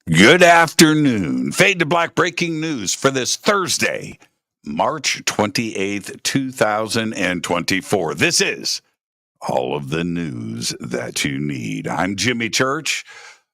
Good afternoon. Fade to Black breaking news for this Thursday, March 28th, 2024. This is all of the news that you need. I'm Jimmy Church.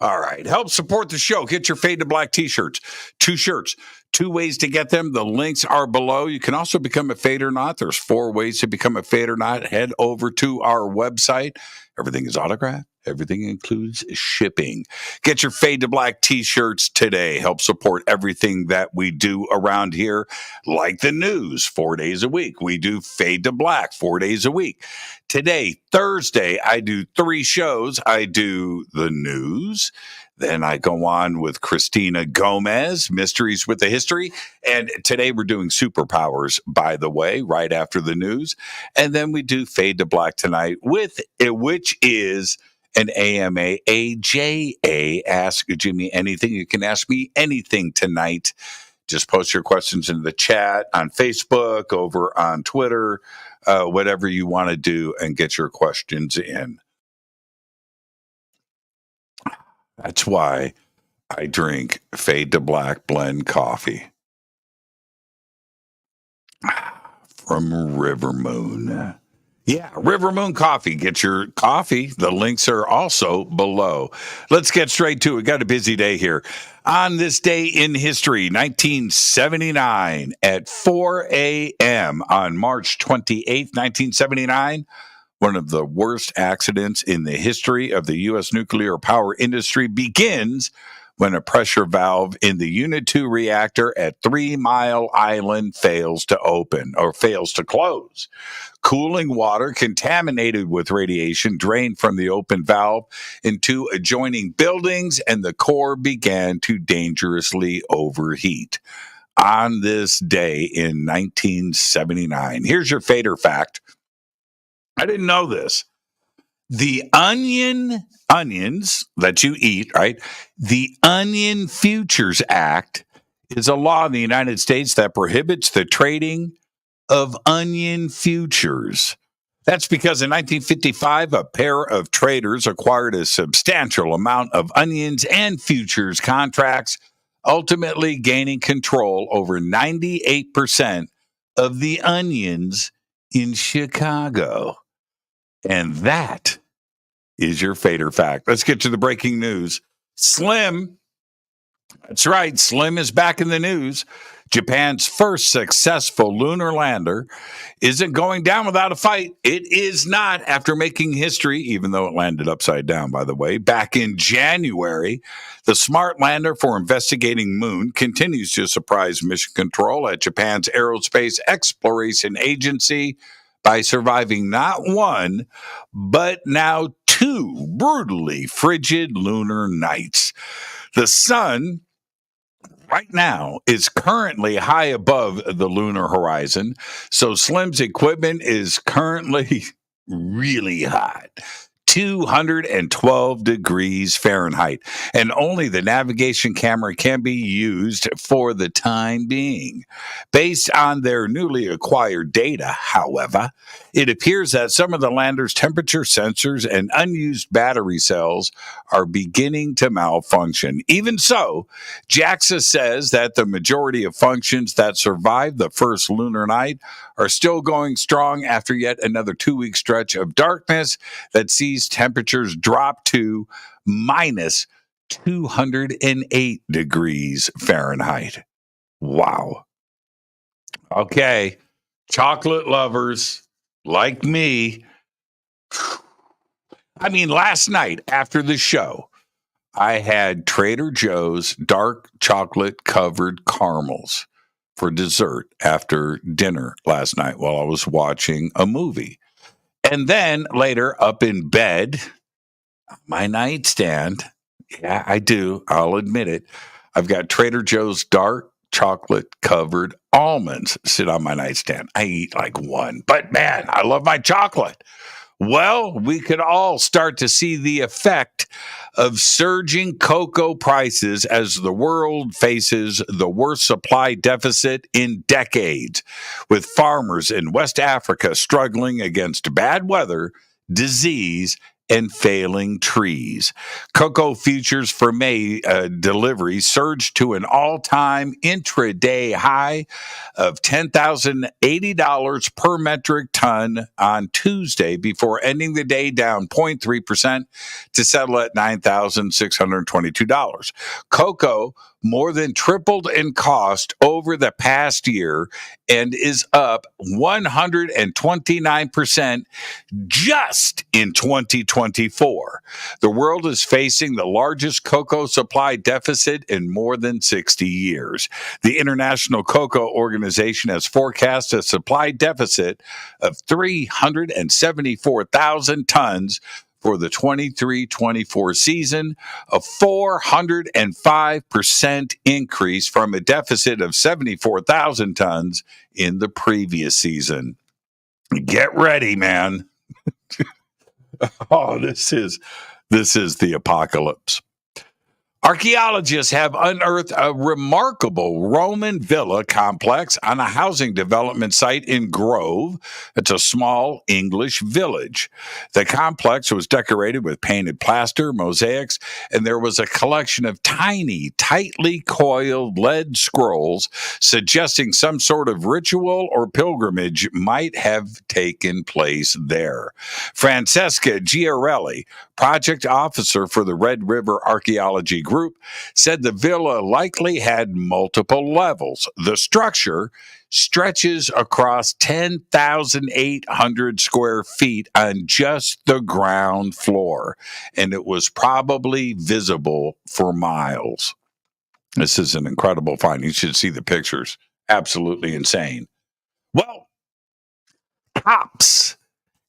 All right. Help support the show. Get your Fade to Black t-shirts. Two shirts. Two ways to get them. The links are below. You can also become a Fade or Not. There's 4 ways to become a Fade or Not. Head over to our website. Everything is autographed. Everything includes shipping. Get your Fade to Black t-shirts today. Help support everything that we do around here, like the news 4 days a week. We do Fade to Black 4 days a week. Today, Thursday, I do 3 shows. I do the news. Then I go on with Christina Gomez, Mysteries with the History. And today we're doing superpowers, by the way, right after the news. And then we do Fade to Black tonight, with which is an AMA, AJA, Ask Jimmy Anything. You can ask me anything tonight. Just post your questions in the chat on Facebook, over on Twitter, whatever you want to do, and get your questions in. That's why I drink Fade to Black blend coffee from River Moon. Yeah, River Moon Coffee. Get your coffee. The links are also below. Let's get straight to it. Got a busy day here. On this day in history, 1979, at 4 a.m. on March 28th, 1979, one of the worst accidents in the history of the U.S. nuclear power industry begins when a pressure valve in the Unit 2 reactor at 3 Mile Island fails to open or fails to close. Cooling water contaminated with radiation drained from the open valve into adjoining buildings, and the core began to dangerously overheat. On this day in 1979, here's your fader fact. I didn't know this. The onions that you eat, right? The Onion Futures Act is a law in the United States that prohibits the trading of onion futures. That's because in 1955, a pair of traders acquired a substantial amount of onions and futures contracts, ultimately gaining control over 98% of the onions in Chicago. And that is your fader fact. Let's get to the breaking news. Slim, that's right, Slim is back in the news. Japan's first successful lunar lander isn't going down without a fight. It is not, after making history, even though it landed upside down, by the way. Back in January, the smart lander for investigating moon continues to surprise mission control at Japan's Aerospace Exploration Agency by surviving not one, but now 2 brutally frigid lunar nights. The sun right now is currently high above the lunar horizon, so Slim's equipment is currently really hot. 212 degrees Fahrenheit, and only the navigation camera can be used for the time being. Based on their newly acquired data, however, it appears that some of the lander's temperature sensors and unused battery cells are beginning to malfunction. Even so, JAXA says that the majority of functions that survived the first lunar night are still going strong after yet another 2-week stretch of darkness that sees temperatures drop to minus 208 degrees Fahrenheit. Wow. Okay, chocolate lovers like me. I mean, last night after the show, I had Trader Joe's dark chocolate covered caramels for dessert after dinner last night while I was watching a movie. And then later, up in bed, my nightstand, yeah, I do, I'll admit it, I've got Trader Joe's dark chocolate covered almonds sit on my nightstand. I eat like one, but man, I love my chocolate. Well, we could all start to see the effect of surging cocoa prices as the world faces the worst supply deficit in decades, with farmers in West Africa struggling against bad weather, disease, and failing trees. Cocoa futures for May delivery surged to an all-time intraday high of $10,080 per metric ton on Tuesday before ending the day down 0.3% to settle at $9,622. Cocoa more than tripled in cost over the past year and is up 129% just in 2024. The world is facing the largest cocoa supply deficit in more than 60 years. The International Cocoa Organization has forecast a supply deficit of 374,000 tons for the 23-24 season, a 405% increase from a deficit of 74,000 tons in the previous season. Get ready, man. Oh, this is the apocalypse. Archaeologists have unearthed a remarkable Roman villa complex on a housing development site in Grove. It's a small English village. The complex was decorated with painted plaster, mosaics, and there was a collection of tiny, tightly coiled lead scrolls suggesting some sort of ritual or pilgrimage might have taken place there. Francesca Giarelli, project officer for the Red River Archaeology Group, said the villa likely had multiple levels. The structure stretches across 10,800 square feet on just the ground floor, and it was probably visible for miles. This is an incredible find. You should see the pictures. Absolutely insane. Well, cops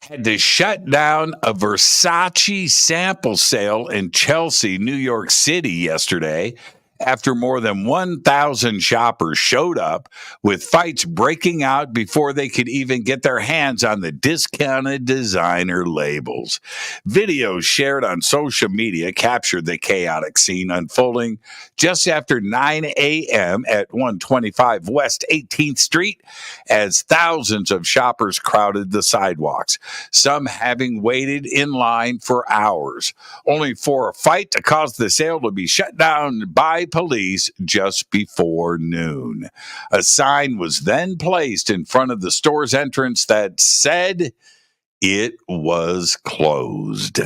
had to shut down a Versace sample sale in Chelsea, New York City yesterday after more than 1,000 shoppers showed up, with fights breaking out before they could even get their hands on the discounted designer labels. Videos shared on social media captured the chaotic scene unfolding just after 9 a.m. at 125 West 18th Street as thousands of shoppers crowded the sidewalks, some having waited in line for hours, only for a fight to cause the sale to be shut down by police just before noon. A sign was then placed in front of the store's entrance that said it was closed.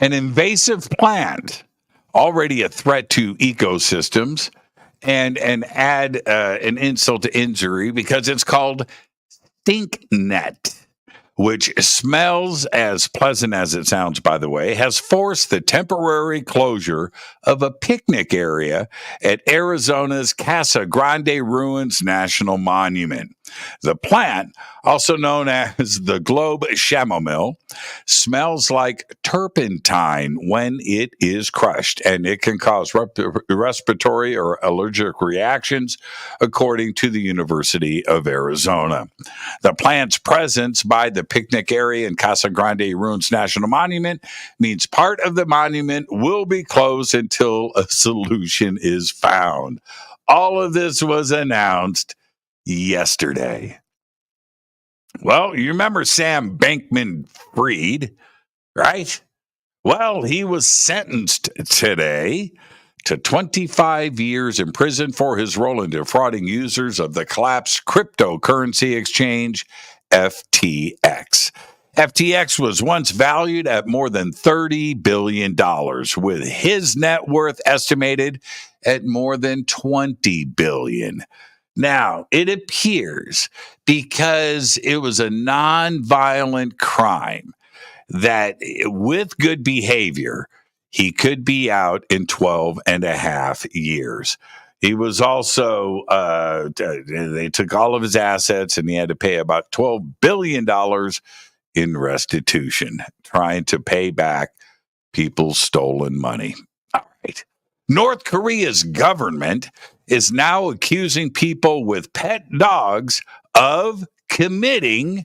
An invasive plant, already a threat to ecosystems, and add an insult to injury because it's called stink net, which smells as pleasant as it sounds, by the way, has forced the temporary closure of a picnic area at Arizona's Casa Grande Ruins National Monument. The plant, also known as the globe chamomile, smells like turpentine when it is crushed, and it can cause respiratory or allergic reactions, according to the University of Arizona. The plant's presence by the picnic area in Casa Grande Ruins National Monument means part of the monument will be closed until a solution is found. All of this was announced yesterday. Well, you remember Sam Bankman-Fried, right? Well, he was sentenced today to 25 years in prison for his role in defrauding users of the collapsed cryptocurrency exchange FTX. FTX was once valued at more than $30 billion, with his net worth estimated at more than $20 billion. Now, it appears because it was a nonviolent crime that with good behavior, he could be out in 12 and a half years. He was also, they took all of his assets and he had to pay about $12 billion in restitution, trying to pay back people's stolen money. All right. North Korea's government is now accusing people with pet dogs of committing,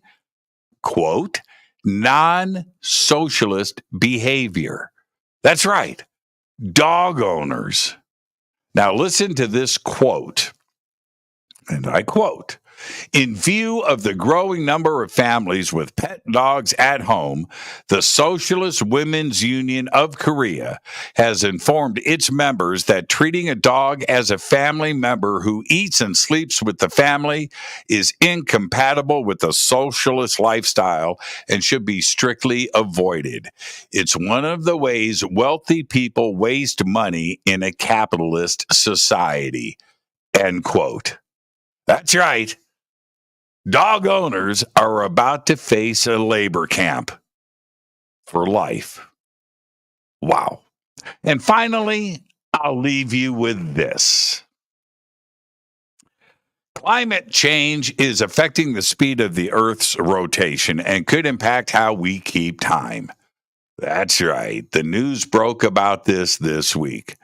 quote, non-socialist behavior. That's right, dog owners. Now listen to this quote, and I quote, In view of the growing number of families with pet dogs at home, the Socialist Women's Union of Korea has informed its members that treating a dog as a family member who eats and sleeps with the family is incompatible with the socialist lifestyle and should be strictly avoided. It's one of the ways wealthy people waste money in a capitalist society. End quote. That's right. Dog owners are about to face a labor camp for life. Wow. And finally, I'll leave you with this. Climate change is affecting the speed of the Earth's rotation and could impact how we keep time. That's right. The news broke about this week.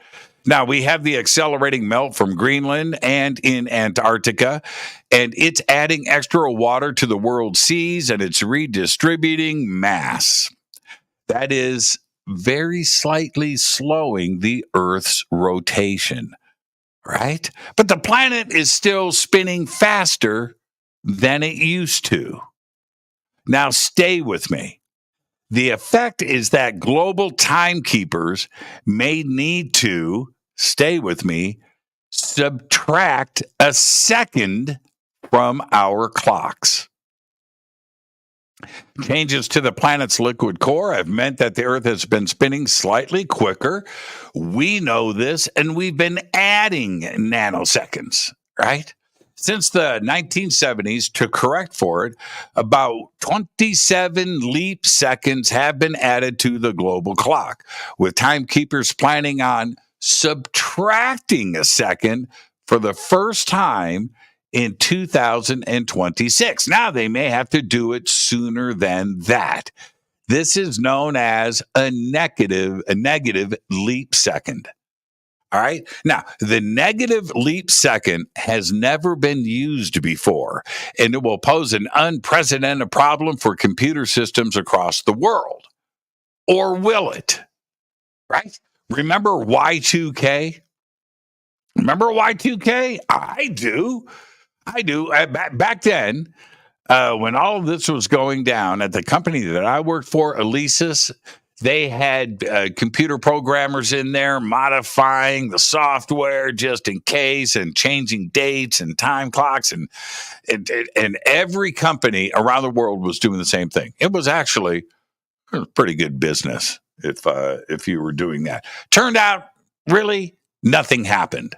Now, we have the accelerating melt from Greenland and in Antarctica, and it's adding extra water to the world's seas, and it's redistributing mass. That is very slightly slowing the Earth's rotation, right? But the planet is still spinning faster than it used to. Now, stay with me. The effect is that global timekeepers may need to, stay with me, subtract a second from our clocks. Changes to the planet's liquid core have meant that the Earth has been spinning slightly quicker. We know this, and we've been adding nanoseconds, right? Since the 1970s, to correct for it, about 27 leap seconds have been added to the global clock, with timekeepers planning on subtracting a second for the first time in 2026. Now, they may have to do it sooner than that. This is known as a negative leap second. All right. Now, the negative leap second has never been used before, and it will pose an unprecedented problem for computer systems across the world. Or will it? Right? Remember Y2K? Remember Y2K? I do. Back then, when all of this was going down at the company that I worked for, Alesis, they had computer programmers in there modifying the software just in case and changing dates and time clocks. And every company around the world was doing the same thing. It was actually pretty good business if you were doing that. Turned out, really, nothing happened.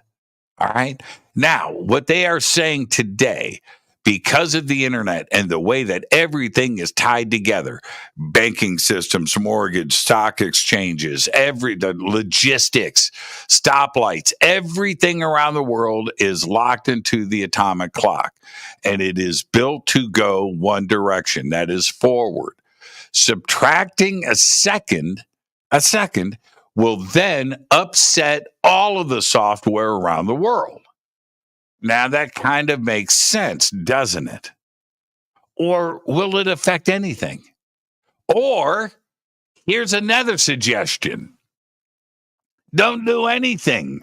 All right. Now, what they are saying today, because of the internet and the way that everything is tied together, banking systems, mortgage, stock exchanges, the logistics, stoplights, everything around the world is locked into the atomic clock, and it is built to go one direction, that is forward. Subtracting a second will then upset all of the software around the world. Now, that kind of makes sense, doesn't it? Or will it affect anything? Or here's another suggestion. Don't do anything.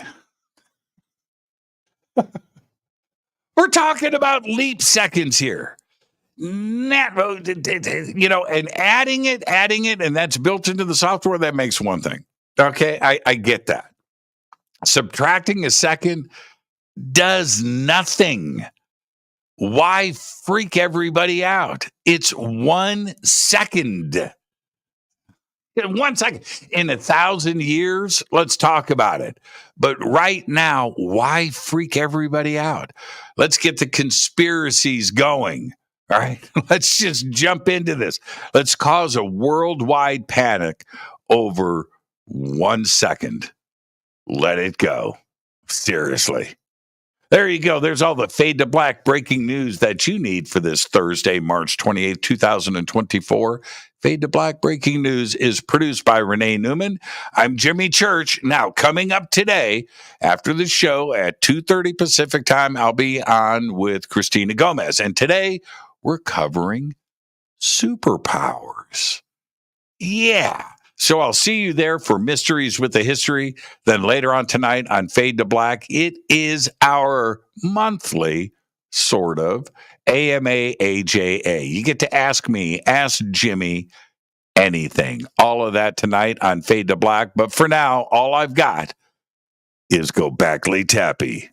We're talking about leap seconds here. And adding it, and that's built into the software, that makes one thing. Okay, I get that. Subtracting a second does nothing. Why freak everybody out? It's 1 second. In 1 second. In 1,000 years, let's talk about it. But right now, why freak everybody out? Let's get the conspiracies going. All right, let's just jump into this. Let's cause a worldwide panic over 1 second. Let it go. Seriously. There you go. There's all the Fade to Black breaking news that you need for this Thursday, March 28th, 2024. Fade to Black breaking news is produced by Renee Neumann. I'm Jimmy Church. Now, coming up today, after the show at 2:30 Pacific time, I'll be on with Christina Gomez. And today, we're covering superpowers. Yeah. So I'll see you there for Mysteries with the History. Then later on tonight on Fade to Black, it is our monthly sort of. AMAAJA. You get to ask me, ask Jimmy anything. All of that tonight on Fade to Black. But for now, all I've got is Go Backley Tappy.